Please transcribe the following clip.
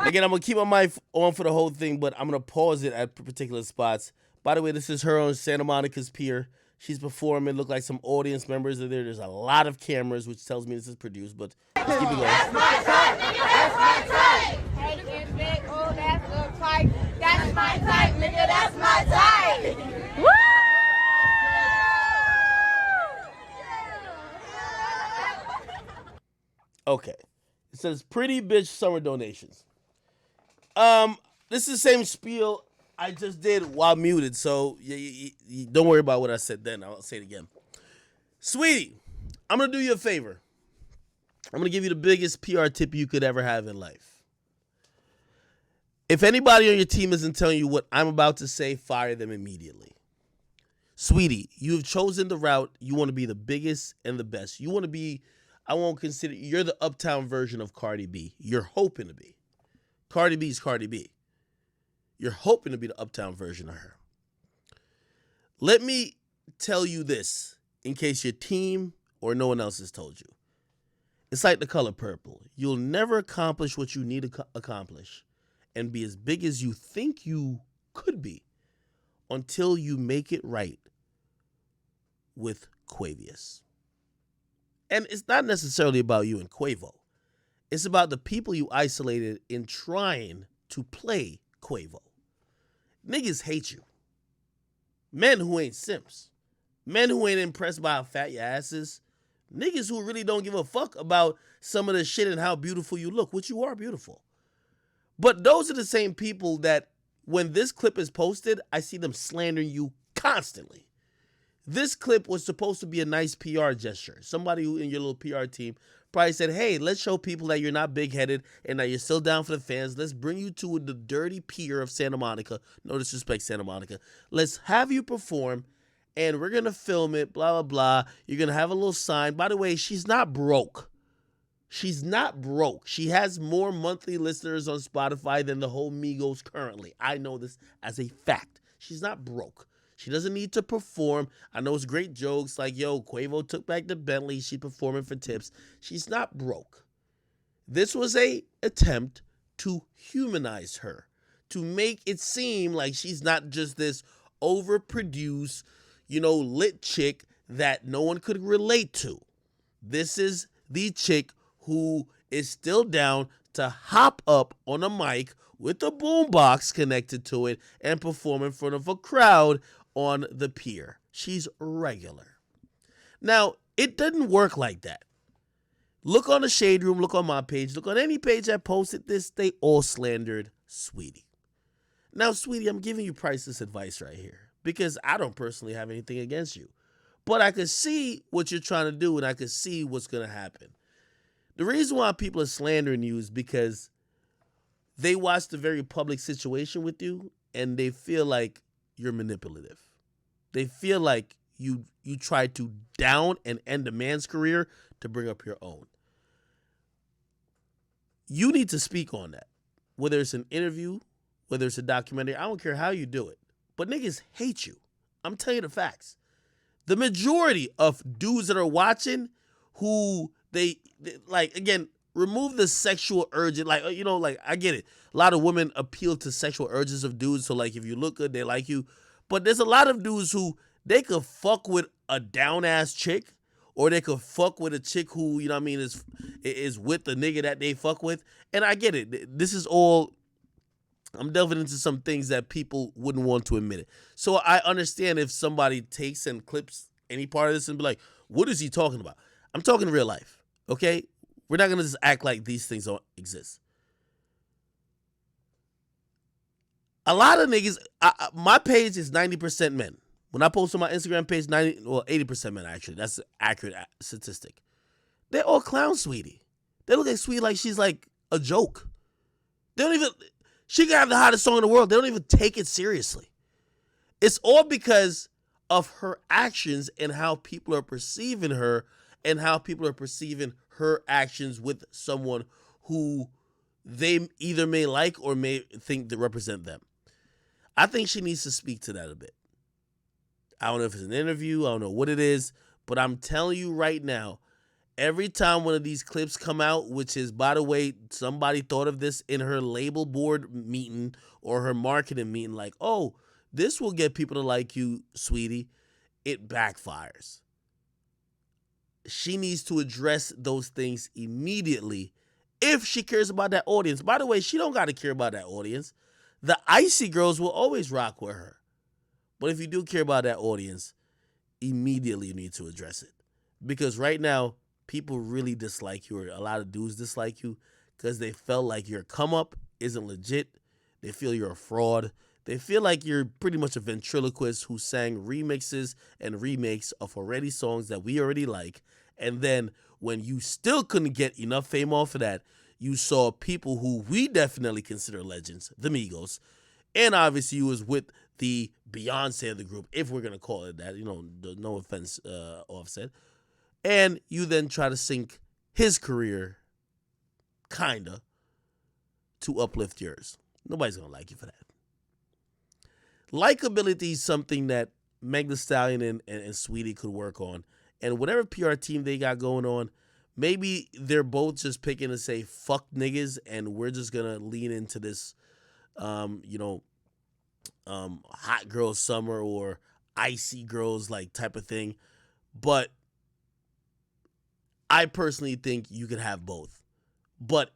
Again, I'm going to keep my mic on for the whole thing, but I'm going to pause it at particular spots. By the way, this is her on Santa Monica's Pier. She's performing. Look like some audience members are there. There's a lot of cameras, which tells me this is produced, but let's keep it going. That's my type, nigga, that's my type. Hey, it's big, oh, that's the type. That's my type, nigga, that's my type. Woo! Okay. It says pretty bitch summer donations. This is the same spiel I just did while muted, so you don't worry about what I said then. I'll say it again. Sweetie, I'm going to do you a favor. I'm going to give you the biggest PR tip you could ever have in life. If anybody on your team isn't telling you what I'm about to say, fire them immediately. Sweetie, you have chosen the route. You want to be the biggest and the best. You want to be, I won't consider, you're the uptown version of Cardi B. You're hoping to be. Cardi B's Cardi B. You're hoping to be the uptown version of her. Let me tell you this, in case your team or no one else has told you. It's like the color purple. You'll never accomplish what you need to accomplish and be as big as you think you could be until you make it right with Quavious. And it's not necessarily about you and Quavo. It's about the people you isolated in trying to play Quavo. Niggas hate you. Men who ain't simps. Men who ain't impressed by how fat your ass is. Niggas who really don't give a fuck about some of the shit and how beautiful you look, which you are beautiful. But those are the same people that when this clip is posted, I see them slandering you constantly. This clip was supposed to be a nice PR gesture. Somebody who in your little PR team probably said, hey, let's show people that you're not big-headed and that you're still down for the fans. Let's bring you to the dirty pier of Santa Monica. No disrespect, Santa Monica. Let's have you perform, and we're going to film it, blah, blah, blah. You're going to have a little sign. By the way, she's not broke. She's not broke. She has more monthly listeners on Spotify than the whole Migos currently. I know this as a fact. She's not broke. She doesn't need to perform. I know it's great jokes like, yo, Quavo took back the Bentley. She's performing for tips. She's not broke. This was a attempt to humanize her, to make it seem like she's not just this overproduced, lit chick that no one could relate to. This is the chick who is still down to hop up on a mic with a boombox connected to it and perform in front of a crowd on the pier. She's regular. Now, it didn't work like that. Look on the Shade Room, look on my page, look on any page that posted this, they all slandered Saweetie. Now, Saweetie, I'm giving you priceless advice right here because I don't personally have anything against you. But I could see what you're trying to do and I could see what's going to happen. The reason why people are slandering you is because they watched a very public situation with you and they feel like you're manipulative. They feel like you tried to down and end a man's career to bring up your own. You need to speak on that. Whether it's an interview, whether it's a documentary, I don't care how you do it. But niggas hate you. I'm telling you the facts. The majority of dudes that are watching who they like, again, remove the sexual urge. Like, I get it. A lot of women appeal to sexual urges of dudes. So, like, if you look good, they like you. But there's a lot of dudes who they could fuck with a down-ass chick or they could fuck with a chick who, is with the nigga that they fuck with. And I get it. This is all, I'm delving into some things that people wouldn't want to admit it. So I understand if somebody takes and clips any part of this and be like, what is he talking about? I'm talking real life, okay? We're not going to just act like these things don't exist. A lot of niggas, my page is 90% men. When I post on my Instagram page, 80% men actually. That's an accurate statistic. They're all clown Saweetie. They look at Saweetie like she's like a joke. She can have the hottest song in the world. They don't even take it seriously. It's all because of her actions and how people are perceiving her and how people are perceiving her actions with someone who they either may like or may think to represent them. I think she needs to speak to that a bit. I don't know if it's an interview. I don't know what it is. But I'm telling you right now, Every time one of these clips come out, which is, by the way, somebody thought of this in her label board meeting or her marketing meeting, like, oh, this will get people to like you, sweetie. It backfires. She needs to address those things immediately if she cares about that audience. By the way, she don't got to care about that audience. The icy girls will always rock with her. But if you do care about that audience, immediately you need to address it. Because right now, people really dislike you, or a lot of dudes dislike you because they felt like your come up isn't legit. They feel you're a fraud. They feel like you're pretty much a ventriloquist who sang remixes and remakes of already songs that we already like. And then when you still couldn't get enough fame off of that, you saw people who we definitely consider legends, the Migos. And obviously you was with the Beyonce of the group, if we're going to call it that. No offense, Offset. And you then try to sink his career, kinda, to uplift yours. Nobody's going to like you for that. Likability is something that Meg Thee Stallion and Saweetie could work on. And whatever PR team they got going on, maybe they're both just picking to say, fuck niggas, and we're just going to lean into this, hot girl summer or icy girls like type of thing. But I personally think you can have both. But